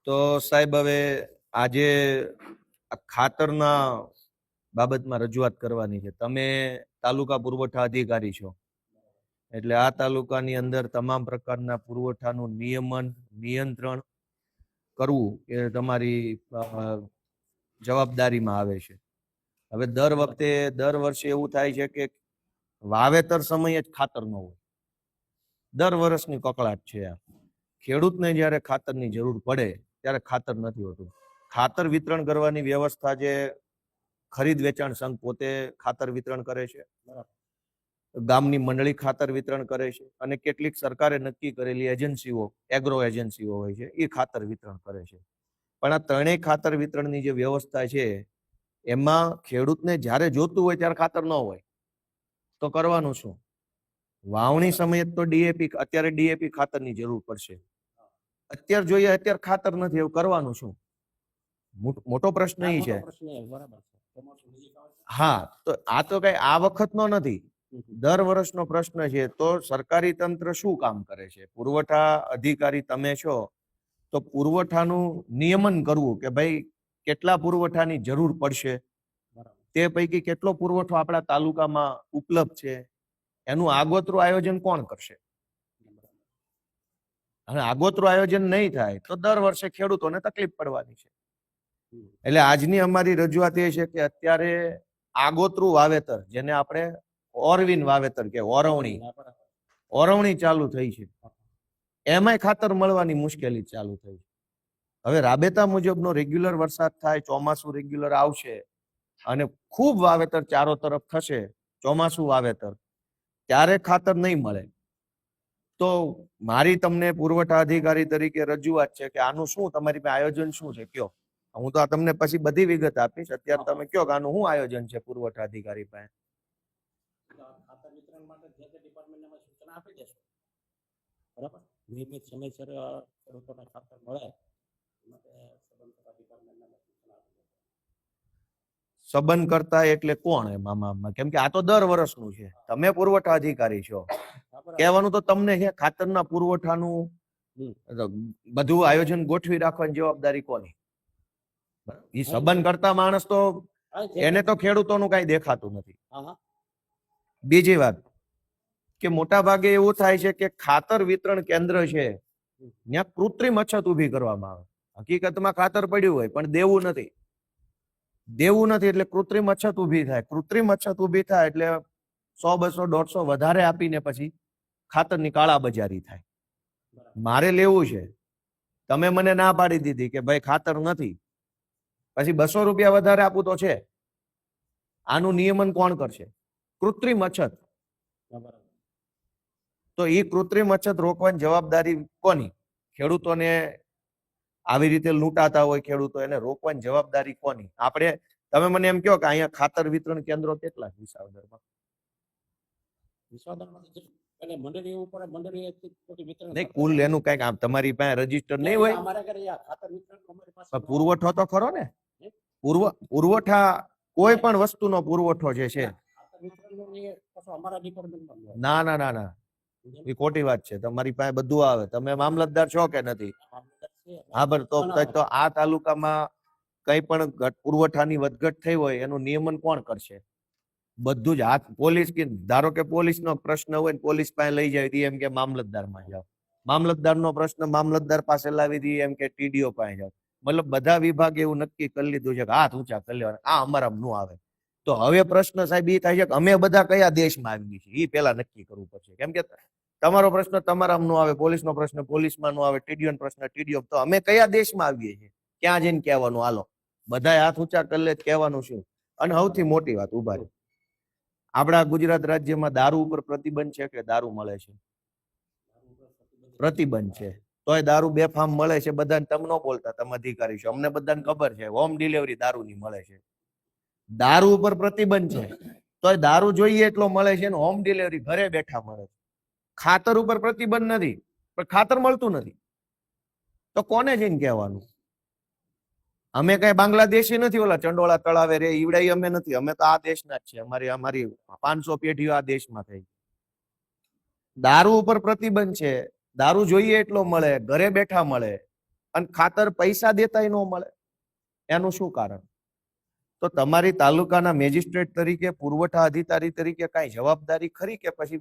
તો સાહેબ હવે આજે આ ખાતરના બાબતમાં રજૂઆત કરવાની છે. તમે તાલુકા પુરવઠા અધિકારી છો, એટલે આ તાલુકાની અંદર તમામ પ્રકારના પુરવઠાનું નિયમન નિયંત્રણ કરવું એ તમારી જવાબદારીમાં આવે છે. હવે દર વર્ષે એવું થાય છે કે વાવેતર સમયે જ ખાતર ન હોય. દર વર્ષની કકળાટ છે આ. ખેડૂતને જ્યારે ખાતરની જરૂર પડે ત્યારે ખાતર નથી હોતું. ખાતર વિતરણ કરવાની વ્યવસ્થા જે ખરીદ વેચાણ સંઘ પોતે ખાતર વિતરણ કરે છે, ગામની મંડળી ખાતર વિતરણ કરે છે, અને કેટલીક સરકારે નક્કી કરેલી એજન્સીઓ એગ્રો એજન્સીઓ હોય છે એ ખાતર વિતરણ કરે છે. પણ આ ત્રણેય ખાતર વિતરણની જે વ્યવસ્થા છે એમાં ખેડૂતને જ્યારે જોતું હોય ત્યારે ખાતર ન હોય તો કરવાનું શું? વાવણી સમયે તો અત્યારે ડીએપી ખાતરની જરૂર પડશે, અત્યારે જોઈએ અત્યારે ખાતર નથી, એવું કરવાનું શું? મોટો પ્રશ્ન એ છે. હા, તો આ તો કઈ આ વખતનો નથી, દર વર્ષનો પ્રશ્ન છે. તો સરકારી તંત્ર શું કામ કરે છે? પુરવઠા અધિકારી તમે છો, તો પુરવઠાનું નિયમન કરવું કે ભાઈ કેટલા પુરવઠાની જરૂર પડશે, તે પૈકી કેટલો પુરવઠો આપણા તાલુકામાં ઉપલબ્ધ છે, એનું આગોતરું આયોજન કોણ કરશે? અને આગોતરું આયોજન નહીં થાય તો દર વર્ષે ખેડૂતોને તકલીફ પડવાની છે. એટલે આજની અમારી રજૂઆત એ છે કે અત્યારે આગોતરું વાવેતર, જેને આપણે ઓરવીન વાવેતર કે ઓરવણી ચાલુ થઈ છે, એમાંય ખાતર મળવાની મુશ્કેલી ચાલુ થઈ છે. હવે રાબેતા મુજબનો રેગ્યુલર વરસાદ થાય, ચોમાસું રેગ્યુલર આવશે અને ખૂબ વાવેતર ચારો તરફ થશે, ચોમાસું વાવેતર, ત્યારે ખાતર નહીં મળે. તો મારી તમને પુરવઠા અધિકારી તરીકે રજૂઆત છે કે આનું શું તમારી પાસે આયોજન શું છે, કયો. હું તો તમને પછી બધી વિગત આપીશ, અત્યારે તમે કયો કે આનું શું આયોજન છે પુરવઠા અધિકારી પાસે. ખાતર વિતરણ માટે જે તે ડિપાર્ટમેન્ટને સૂચના આપી દેશો, બરાબર? નિયમિત સમયસર ખેડૂતોને ખાતર મળે માટે સંબંધતા ડિપાર્ટમેન્ટને સૂચના આપી દેશો. સંબંધ કરતા એટલે કોણ એમાં? કેમ કે આ તો દર વર્ષનું છે, તમે પુરવઠા અધિકારી છો, કહેવાનું તો તમને છે. ખાતરના પુરવઠાનું બધું આયોજન ગોઠવી રાખવાની જવાબદારી કોની? એ સંબંધ કરતા માણસ તો એને તો ખેડૂતોનું કઈ દેખાતું નથી. બીજી વાત કે મોટા ભાગે એવું થાય છે કે ખાતર વિતરણ કેન્દ્ર છે ત્યાં કૃત્રિમ અછત ઉભી કરવામાં આવે. હકીકતમાં ખાતર પડ્યું હોય પણ દેવું નથી એટલે કૃત્રિમ અછત ઉભી થાય. કૃત્રિમ અછત ઉભી થાય એટલે 100, 200, 150 વધારે આપીને પછી ખાતરની કાળાબજારી થાય. મારે લેવું છે, તમે મને ના પાડી દીધી કે ભાઈ ખાતર નથી, પછી 200 રૂપિયા વધારે આપું તો છે. આનું નિયમન કોણ કરશે? કૃત્રિમ અછત. તો એ કૃત્રિમ અછત રોકવાની જવાબદારી કોની? ખેડૂતોને આવી રીતે લૂંટાતા હોય ખેડૂતો, એને રોકવાની જવાબદારી કોની? આપણે, તમે મને એમ કહો કે અહીંયા ખાતર વિતરણ કેન્દ્રો કેટલા વિસાવદરમાં? કુલ એનું કઈક તમારી પાસે રજીસ્ટર નહીં હોય? પુરવઠો તો ખરો ને. પુરવઠા કોઈ પણ વસ્તુનો પુરવઠો જે છે. ના ના ના ના, એ ખોટી વાત છે. તમારી પાસે બધું આવે. તમે મામલતદાર છો કે નથી? હા, બરાબર. તો આ તાલુકામાં કઈ પણ પુરવઠાની વધઘટ થઈ હોય એનું નિયમન કોણ કરશે? બધું જ હાથ પોલીસ, કે ધારો કે પોલીસનો પ્રશ્ન હોય ને પોલીસ પાસે લઈ જાય એમ કે મામલતદારમાં જાઓ, મામલતદારનો પ્રશ્ન મામલતદાર પાસે લાવી દઈએ એમ કે ટીડીઓ પાસે જાઓ. મતલબ બધા વિભાગ એવું નક્કી કરી લીધું છે કે હાથ ઊંચા કરી લેવાના, આ અમારા નું આવે. તો હવે પ્રશ્ન સાહેબ એ થાય છે કે અમે બધા કયા દેશમાં આવી છીએ, એ પેલા નક્કી કરવું પડશે. કેમ કે તમારો પ્રશ્ન તમારા નો આવે, પોલીસનો પ્રશ્ન પોલીસમાં નો આવે, ટીડીઓ પ્રશ્ન ટીડીઓ. તો અમે કયા દેશમાં આવીએ છીએ? ક્યાં જઈને કહેવાનું? હાલો બધા હાથ ઊંચા કરી લે, કહેવાનું શું? અને સૌથી મોટી વાત, ઉભા રહે, આપણા ગુજરાત રાજ્યમાં દારૂ ઉપર પ્રતિબંધ છે કે દારૂ મળે છે? પ્રતિબંધ છે. તોય દારૂ બેફામ મળે છે. બધાને તમે ન બોલતા, તમે અધિકારી છો, અમને બધાને ખબર છે. હોમ ડિલિવરી દારૂની મળે છે. દારૂ ઉપર પ્રતિબંધ છે તોય દારૂ જોઈએ એટલો મળે છે, હોમ ડિલિવરી ઘરે બેઠા મળે છે. ખાતર ઉપર પ્રતિબંધ નથી પણ ખાતર મળતું નથી, તો કોને જઈને કહેવાનું? અમે કઈ બાંગ્લાદેશી નથી, ઓલા ચંડોળા તળાવે રે ઈવડાઈ અમે નથી. અમે તો આ દેશના જ છે. અમારી 500 પેઢીઓ આ દેશમાં થઈ. દારૂ ઉપર પ્રતિબંધ છે, દારૂ જોઈએ એટલો મળે, ઘરે બેઠા મળે, અને ખાતર પૈસા દેતાય ન મળે, એનું શું કારણ? તો તમારી તાલુકાના મેજિસ્ટ્રેટ તરીકે, પુરવઠા અધિકારી તરીકે કાંઈ જવાબદારી ખરી કે પછી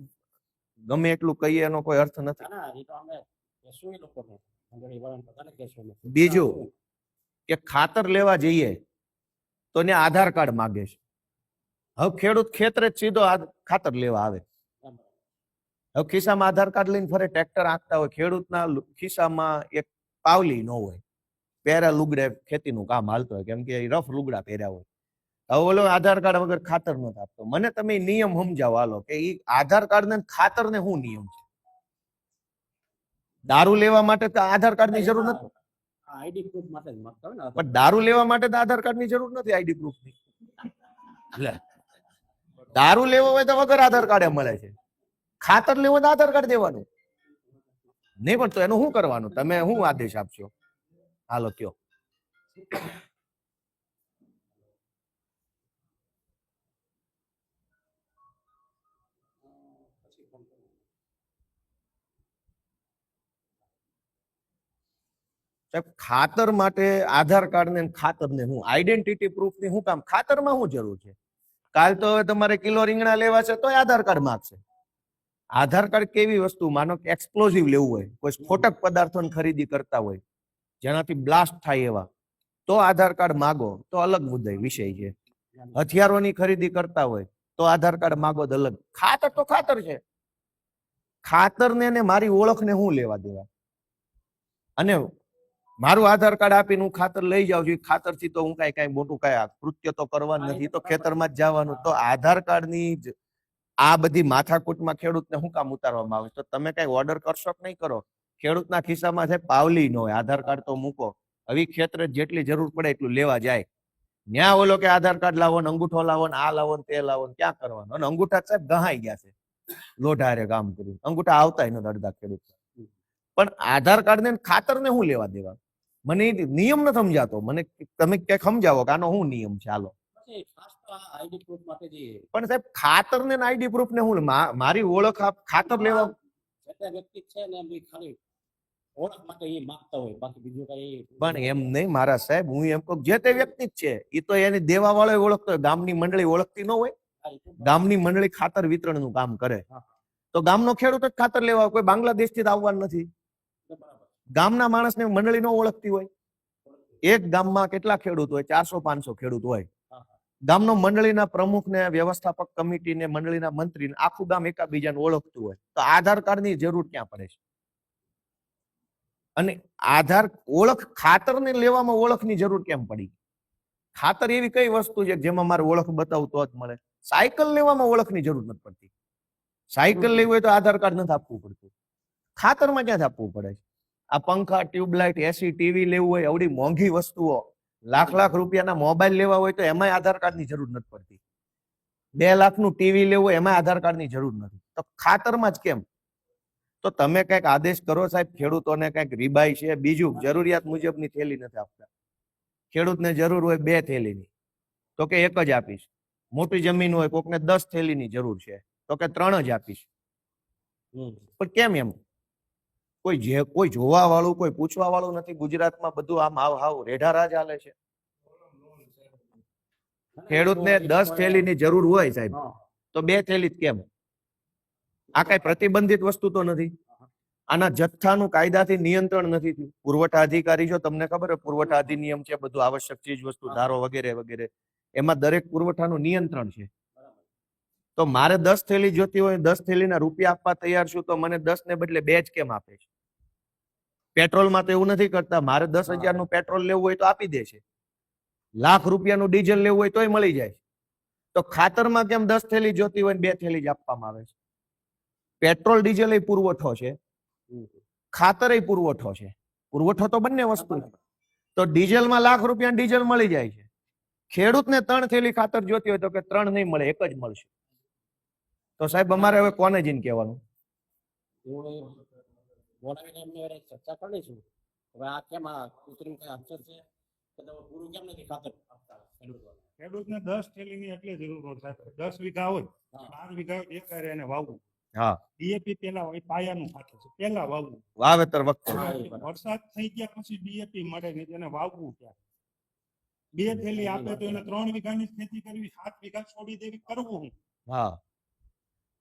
ગમે એટલું કહીએ એનો કોઈ અર્થ નથી? ના, એ તો અમે કહેશું એ લોકોને, મંડળી વાળાને બધાને કહેશું અમે. બીજું કે ખાતર લેવા જઈએ તો ને આધાર કાર્ડ માગે છે. હવે ખેડૂત ખેતરે જ સીધો ખાતર લેવા આવે, હવે ખિસ્સામાં આધાર કાર્ડ લઈને ફરે, ટ્રેક્ટર આંકતા હોય, ખેડૂતના ખિસ્સામાં એક પાવલી ન હોય, પહેરા લુગડે ખેતીનું કામ હાલતું હોય, કેમ કે રફ લુગડા પહેર્યા હોય. હવે ઓલો આધાર કાર્ડ વગર ખાતર નથી આપતો. મને તમે નિયમ સમજાવો હાલો કે ઈ આધાર કાર્ડ ને ખાતર ને શું નિયમ છે? દારૂ લેવા માટે તો આધાર કાર્ડ ની જરૂર નથી, આઈડી પ્રૂફ માટે જ માંગતા હોય ને. પણ દારૂ લેવા માટે તો આધાર કાર્ડ ની જરૂર નથી આઈડી પ્રૂફ ની. દારૂ લેવો હોય તો વગર આધાર કાર્ડ મળે છે, ખાતર લેવો તો આધાર કાર્ડ દેવાનું નહીં. પણ તો એનું શું કરવાનું? તમે શું આદેશ આપશો? હાલો કયો. ખાતર માટે આધાર કાર્ડ ને ખાતર ને હું આઈડેન્ટિટી પ્રૂફ ની શું કામ? ખાતરમાં શું જરૂર છે? કાલ તો હવે તમારે કિલો રીંગણા લેવા છે તો આધાર કાર્ડ માંગશે. આધાર કાર્ડ કેવી વસ્તુ? માનો કે એક્સપ્લોઝિવ લેવું હોય, કોઈ સ્ફોટક પદાર્થોની ખરીદી કરતા હોય જેનાથી બ્લાસ્ટ થાય એવા, તો આધાર કાર્ડ માગો તો અલગ મુદ્દે વિષય છે. હથિયારોની ખરીદી કરતા હોય તો આધાર કાર્ડ માગો તો અલગ. ખાતર તો ખાતર છે. ખાતર ને મારી ઓળખને હું લેવા દેવા? અને મારું આધાર કાર્ડ આપીને હું ખાતર લઈ જાઉં છું, ખાતરથી તો હું કઈ મોટું કઈ કૃત્ય તો કરવાનું નથી, તો ખેતરમાં જ જવાનું. તો આધાર કાર્ડની આ બધી માથાકૂટમાં ખેડૂતને શું કામ ઉતારવામાં આવે? તો તમે કઈ ઓર્ડર કરશો કે નહીં કરો? ખેડૂતના ખિસ્સામાં છે પાવલી ન હોય, આધાર કાર્ડ તો મૂકો. હવે ખેતરે જેટલી જરૂર પડે એટલું લેવા જાય, ન્યા ઓલો કે આધાર કાર્ડ લાવો ને અંગૂઠો લાવો ને આ લાવો ને તે લાવો ને ક્યાં કરવાનું? અને અંગૂઠા સાહેબ ગહાઈ ગયા છે લોઢારે કામ કર્યું, અંગૂઠા આવતા નથી અડધા ખેડૂત. પણ આધાર કાર્ડ ને ખાતર ને શું લેવા દેવા? મને નિયમ ન સમજાતો. મને તમે ક્યાંક સમજાવો કે આનો શું નિયમ છે? હાલો. આઈડી પ્રૂફ માટે જે પણ સાહેબ ખાતર ને આઈડી પ્રૂફ ને હું મારી ઓળખ ખાતર લેવા જે વ્યક્તિ છે ને એમ ખાલી ઓળખ માટે એ માંગતા હોય, બાકી બીજું કઈ. પણ એમ નહીં મારા સાહેબ, હું એમ કહું જે તે વ્યક્તિ જ છે એ તો એની દેવા વાળો ઓળખતો હોય. ગામની મંડળી ઓળખતી ન હોય? ગામની મંડળી ખાતર વિતરણ નું કામ કરે તો ગામનો ખેડૂત જ ખાતર લેવા, કોઈ બાંગ્લાદેશ થી આવવાનું નથી. ગામના માણસને મંડળી ન ઓળખતી હોય. એક ગામમાં કેટલા ખેડૂત હોય? 400-500 ખેડૂત હોય. ગામનો મંડળીના પ્રમુખ ને વ્યવસ્થાપક કમિટી ને મંડળીના મંત્રી આખું ગામ એકબીજાને ઓળખતું હોય, તો આધાર કાર્ડ ની જરૂર ક્યાં પડે છે? અને આધાર ઓળખ ખાતરને લેવામાં ઓળખની જરૂર કેમ પડી? ખાતર એવી કઈ વસ્તુ છે જેમાં મારે ઓળખ બતાવું તો જ મળે? સાયકલ લેવામાં ઓળખની જરૂર નથી પડતી. સાયકલ લેવી હોય તો આધાર કાર્ડ નથી આપવું પડતું, ખાતરમાં ક્યાંથી આપવું પડે છે? આ પંખા, ટ્યુબલાઇટ, એસી, ટીવી લેવું હોય, આવડી મોંઘી વસ્તુઓ, લાખ રૂપિયાના મોબાઈલ લેવા હોય તો એમાંય આધાર કાર્ડની જરૂર નથી પડતી. 2 લાખનું ટીવી લેવું હોય એમાં આધાર કાર્ડની જરૂર નથી, તો ખાતરમાં જ કેમ? તો તમે કઈક આદેશ કરો સાહેબ, ખેડૂતોને કઈક રીબાઈ છે. બીજું, જરૂરિયાત મુજબની થેલી નથી આપતા. ખેડૂતને જરૂર હોય 2 થેલીની, તો કે 1 જ આપીશ. મોટી જમીન હોય, કોકને 10 થેલીની જરૂર છે, તો કે 3 જ આપીશ. પણ કેમ એમ? કોઈ જોવા વાળું, કોઈ પૂછવા વાળું નથી. ગુજરાતમાં બધું આમ હાવ રેઢા રાજ હાલે છે. ખેડૂતને 10 થેલીની જરૂર હોય સાહેબ, તો 2 થેલી કેમ? આ કઈ પ્રતિબંધિત વસ્તુ તો નથી. આના જથ્થાનું કાયદાથી નિયંત્રણ નથી થયું. પુરવઠા અધિકારી, જો તમને ખબર હોય પુરવઠા અધિનિયમ છે, બધું આવશ્યક ચીજ વસ્તુ ધારો વગેરે વગેરે, એમાં દરેક પુરવઠાનું નિયંત્રણ છે. તો મારે 10 થેલી જોતી હોય, 10 થેલીના રૂપિયા આપવા તૈયાર છું, તો મને 10 ને બદલે 2 જ કેમ આપે છે? પેટ્રોલમાં તો એવું નથી કરતા. મારે 10,000 નું પેટ્રોલ લેવું હોય તો આપી દે છે, લાખ રૂપિયાનું ડીઝલ લેવું હોય તોય મળી જાય. તો ખાતરમાં કેમ 10 થેલી જોતી હોય 2 થેલી જ આપવામાં આવે છે? પેટ્રોલ ડીઝલ એ પુરવઠો છે, ખાતર એ પુરવઠો છે. પુરવઠો તો બંને વસ્તુ છે. તો ડીઝલમાં લાખ રૂપિયા ડીઝલ મળી જાય છે, ખેડૂતને 3 થેલી ખાતર જોતી હોય તો કે 3 નહીં મળે, 1 જ મળશે. તો સાહેબ અમારે હવે કોને જઈને કહેવાનું? બોલાવીને એમને ચર્ચા કરી લઈશું. હવે આ કેમ આ કૃત્રિમ કઈ અક્ષર છે કે પૂરું કેમ નથી ખાતર આપતા ખેડૂતને 10 થેલીની એટલે જરૂર હોય સાહેબ. 10 વીઘા હોય, 12 વીઘા એકારે એને વાવવું. હા ડીએપી પેલા હોય પાયાનું ખાતર છે પેલા વાવવું. વાવેતર વખતે હા, એ બરાબર. વરસાદ થઈ ગયા પછી ડીએપી મળે ને તેને વાવવું ક્યાં? 2 થેલી આપે તો એને 3 વીઘાની જ ખેતી કરવી, 7 વીઘા છોડી દેવી, કરવું હું? હા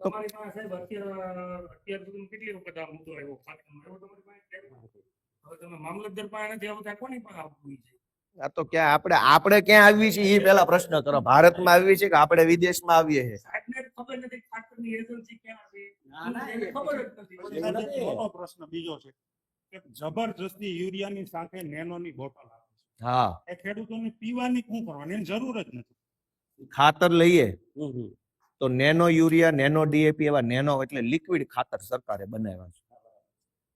તમારી પાસે સાહેબ અત્યાર સુધી કેટલી વખત આ મુદ્દો આવ્યો ખાતરનો? આવ્યો તમારી પાસે ક્યારે? હવે તમે મામલતદાર પાસે નથી આવતા, કોની પાસે આવવું છે? આ તો ક્યાં આપણે ક્યાં આવી છીએ એ પેલા પ્રશ્ન કરો. ભારતમાં આવી છે કે આપણે વિદેશમાં આવીએ છીએ? સાહેબને જ ખબર નથી ખાતરની એજન્સી ક્યાં છે. ના, ના, એને એ ખબર જ નથી. પછી સાહેબ, નથી. એક મોટો પ્રશ્ન બીજો છે કે જબરજસ્તી યુરિયાની સાથે નેનોની બોટલ આપે છે. હા એ ખેડૂતોને પીવાની શું કરવાની? એની જરૂર જ નથી. ખાતર લઈએ હમ, હમ. તો નેનો યુરિયા, નેનો ડીએપી એવા નેનો એટલે લિક્વિડ ખાતર સરકારે બનાવ્યા છે.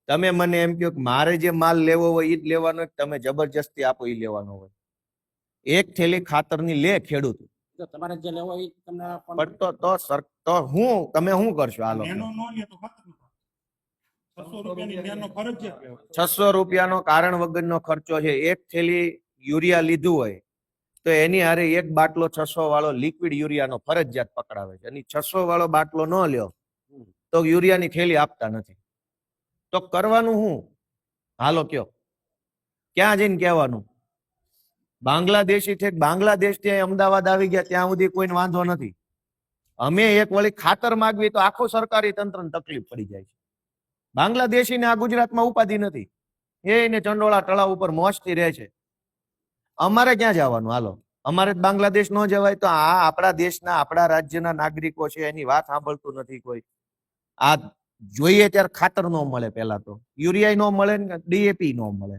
તમે મને એમ કહો કે મારે જે માલ લેવો હોય એ જ લેવાનો, તમે જબરજસ્તી આપો એ લેવાનો હોય. એક થેલી ખાતરની લે ખેડૂત, જો તમારે જે લેવો હોય એ તમને પણ તો હું તમે શું કરશો? હાલો નેનો નો લે તો ખાતર નો 600 રૂપિયાની નેનો ફરજિયાત લેવો. 600 રૂપિયાનો કારણ વગરનો ખર્ચો છે. એક થેલી યુરિયા લીધું હોય તો એની હારે એક બાટલો 600 વાળો લિક્વિડ યુરિયાનો ફરજિયાત પકડાવે છે. અને 600 વાળો બાટલો ન લ્યો તો યુરિયાની થેલી આપતા નથી. તો કરવાનું શું? હાલો કયો, ક્યાં જઈને કહેવાનું? બાંગ્લાદેશી છે, બાંગ્લાદેશ ત્યાં અમદાવાદ આવી ગયા ત્યાં સુધી કોઈને વાંધો નથી. અમે એક વળી ખાતર માગવી તો આખું સરકારી તંત્રને તકલીફ પડી જાય છે. બાંગ્લાદેશીને આ ગુજરાતમાં ઉપાધિ નથી, એને ચંડોળા તળાવ ઉપર મોજથી રહે છે. અમારે ક્યાં જવાનું? હાલો, અમારે બાંગ્લાદેશ ન જવાય તો આ આપણા દેશના આપણા રાજ્યના નાગરિકો છે એની વાત સાંભળતું નથી કોઈ. આ જોઈએ ત્યારે ખાતર ન મળે, પેલા તો યુરિયા ન મળે ને ડીએપી ન મળે.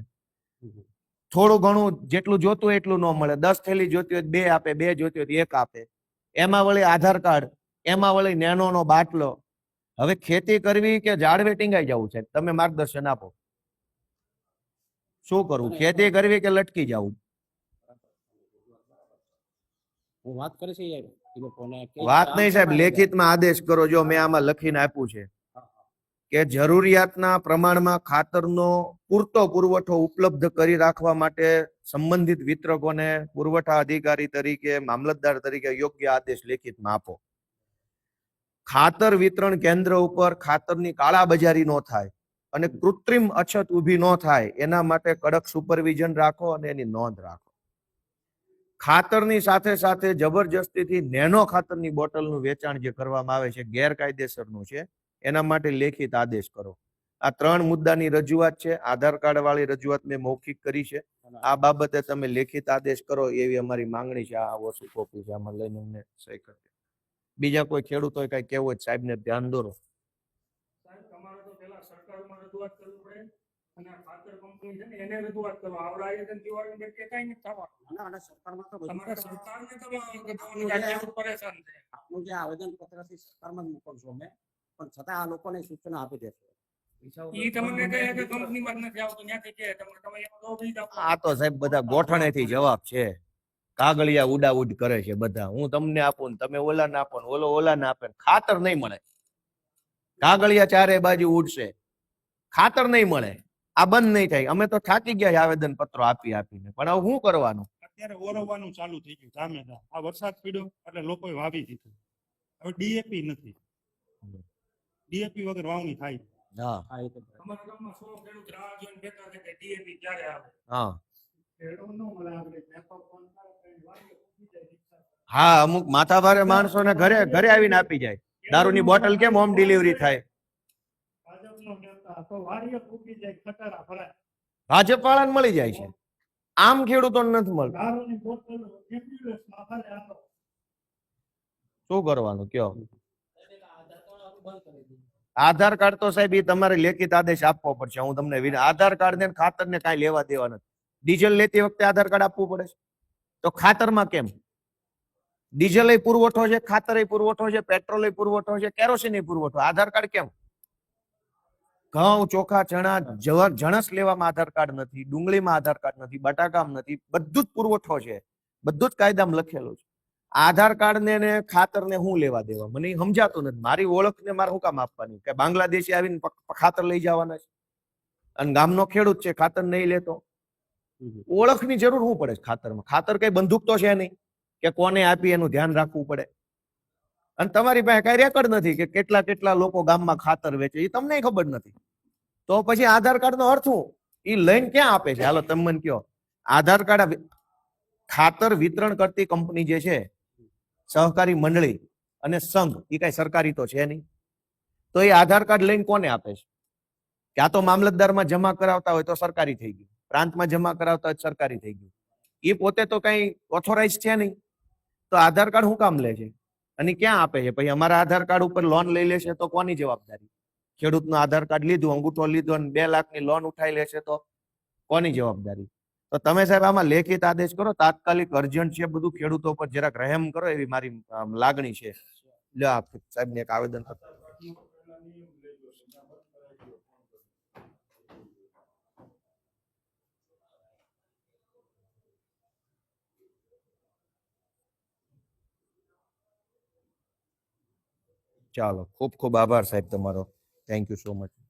થોડું ઘણું જેટલું જોતું હોય એટલું ન મળે. 10 થેલી જોતી હોય 2 આપે, 2 જોતી હોય 1 આપે. એમાં વળી આધાર કાર્ડ, એમાં વળી નેનોનો બાટલો. હવે ખેતી કરવી કે ઝાડવે ટીંગાઈ જવું છે? તમે માર્ગદર્શન આપો. શું કરવું? ખેતી કરવી કે લટકી જવું? હું વાત કરીશ એ લોકોને કે વાત આમ નહીં સાહેબ, તમારે લેખિતમાં આદેશ કરો. જો મેં આમાં લખીને આપ્યું છે કે જરૂરિયાતના પ્રમાણમાં ખાતરનો પૂરતો પુરવઠો ઉપલબ્ધ કરી રાખવા માટે સંબંધિત વિતરકોને પુરવઠા અધિકારી તરીકે, મામલતદાર તરીકે યોગ્ય આદેશ લેખિતમાં આપો. ખાતર વિતરણ કેન્દ્ર ઉપર ખાતરની કાળાબજારી ન થાય અને કૃત્રિમ અછત ઊભી ન થાય એના માટે કડક સુપરવિઝન રાખો અને એની નોંધ રાખો. ખાતરની સાથે સાથે જબરજસ્તીથી નેનો ખાતરની બોટલનું વેચાણ જે કરવામાં આવે છે ગેરકાયદેસરનું છે, એના માટે લેખિત આદેશ કરો. આ 3 મુદ્દાની રજૂઆત છે. આધાર કાર્ડ વાળી રજૂઆત મેં મૌખિક કરી છે. આ બાબતે તમે લેખિત આદેશ કરો એવી અમારી માંગણી છે. આ ઓછી કોપી છે, આમાં લઈને અમને સહી કરી. બીજા કોઈ ખેડૂતોએ કઈ કહેવું હોય સાહેબને ધ્યાન દોરો. સાહેબ, તમારે તો પેલા સરકારમાં રજૂઆત કરવી પડે અને આ ખાતર કંપની છે ને એને રજૂઆત કરો. આવડા એજન્સી વાળાને બેઠે કાંઈ નથી થવાનું. અને સરકારમાં તો બધું તમારે સરકારને તમારે આ ખેડૂત પરેશાન છે. આપનું જે આવેદન પત્રથી સરકારમાં જ મોકલશો અમે, પણ છતાં આ લોકોને સૂચના આપી દેશો. ઈ તમને કહે કે કંપનીમાં જ નથી આવતું, ત્યાંથી કહે તમે એનો જવાબ ઈ જ આપો. આ તો સાહેબ બધા ગોઠણેથી જવાબ છે. કાગળિયા ઉડાઉડ કરે છે બધા. હું તમને આપું ને તમે ઓલાને આપો ને ઓલાને આપે ને ખાતર નહીં મળે. કાગળિયા ચારે બાજુ ઉડશે, ખાતર નહીં મળે. આ બંધ નહીં થાય. અમે તો થાકી ગયા આવેદન પત્રો આપીને, પણ હવે શું કરવાનું? અત્યારે ઓરવવાનું ચાલુ થઈ ગયું ધામેધામ. આ વરસાદ પડ્યો એટલે લોકોએ વાવી દીધું. હવે ડીએપી નથી, ડીએપી વગર વાવણી થાય. હા હા, એ તો બરાબર. અમારા ગામમાં 100 ખેડૂત રાહ જોઈને બેઠા છે કે ડીએપી ક્યારે આવે. હા ખેડૂત નો મળે આપણે મેપો ફોન કરે તો એની વાડીએ પૂછી જાય રિક્ષા. હા, અમુક માથાભારે માણસોને ઘરે આવીને આપી જાય. દારૂની બોટલ કેમ હોમ ડિલિવરી થાય? ભાજપનો નેતા તો વાડીએ પૂછી જાય, ખટારા ભરાય. ભાજપ વાળાને મળી જાય છે, આમ ખેડૂતોને નથી મળતું. દારૂની બોટલ એમ્બ્યુલન્સમાં ભરે આનો. શું કરવાનું કયો? બંધ કરી દીધું. આધાર કાર્ડ તો સાહેબ એ તમારે લેખિત આદેશ આપવો પડશે. હું તમને આધાર કાર્ડ ને ખાતર ને કાંઈ લેવા દેવા નથી. ડીઝલ લેતી વખતે આધાર કાર્ડ આપવું પડે છે, તો ખાતરમાં કેમ? ડીઝલ પુરવઠો છે, ખાતર પુરવઠો છે, પેટ્રોલ પુરવઠો છે, કેરોસીન પુરવઠો. આધાર કાર્ડ કેમ? ઘઉં, ચોખા, ચણા, જણસ લેવામાં આધાર કાર્ડ નથી, ડુંગળીમાં આધાર કાર્ડ નથી, બટાકામાં નથી. બધું જ પુરવઠો છે, બધું જ કાયદામાં લખેલું છે. આધાર કાર્ડ ને ખાતર ને હું લેવા દેવા? મને સમજાતું નથી. મારી ઓળખ ને મારે શું કામ આપવાની? કે બાંગ્લાદેશી આવીને ખાતર લઈ જવાના છે અને ગામનો ખેડૂત છે ખાતર નહીં લેતો? ઓળખની જરૂર શું પડે છે ખાતરમાં? ખાતર કઈ બંદૂક તો છે નહીં કે કોને આપી એનું ધ્યાન રાખવું પડે. અને તમારી પાસે કઈ રેકર્ડ નથી કે કેટલા કેટલા લોકો ગામમાં ખાતર વેચે, એ તમને ખબર નથી. તો પછી આધાર કાર્ડ નો અર્થ શું? એ લઈને ક્યાં આપે છે? હાલો તમે મને કયો. આધાર કાર્ડ ખાતર વિતરણ કરતી કંપની જે છે, સહકારી મંડળી અને સંઘ, એ કઈ સરકારી તો છે નહીં. તો એ આધાર કાર્ડ લઈને કોને આપે છે? ક્યાં તો મામલતદારમાં જમા કરાવતા હોય તો સરકારી થઈ ગયું, પ્રાંતમાં જમા કરાવતા હોય તો સરકારી થઈ ગયું. એ પોતે તો કઈ ઓથોરાઇઝ છે નહીં. તો આધાર કાર્ડ શું કામ લે છે અને ક્યાં આપે છે? પછી અમારા આધાર કાર્ડ ઉપર લોન લઈ લેશે તો કોની જવાબદારી? ખેડૂતનું આધાર કાર્ડ લીધું, અંગૂઠો લીધો અને 2 લાખની લોન ઉઠાઈ લેશે તો કોની જવાબદારી? તો તમે સાહેબ આમાં લેખિત આદેશ કરો, તાત્કાલિક અર્જન્ટ છે, બધું ખેડૂતો પર જરાક રહેમ કરો, એવી મારી લાગણી છે. લે આપ સાહેબને એક આવેદન. ચાલો, ખૂબ ખૂબ આભાર સાહેબ તમારો. Thank you so much.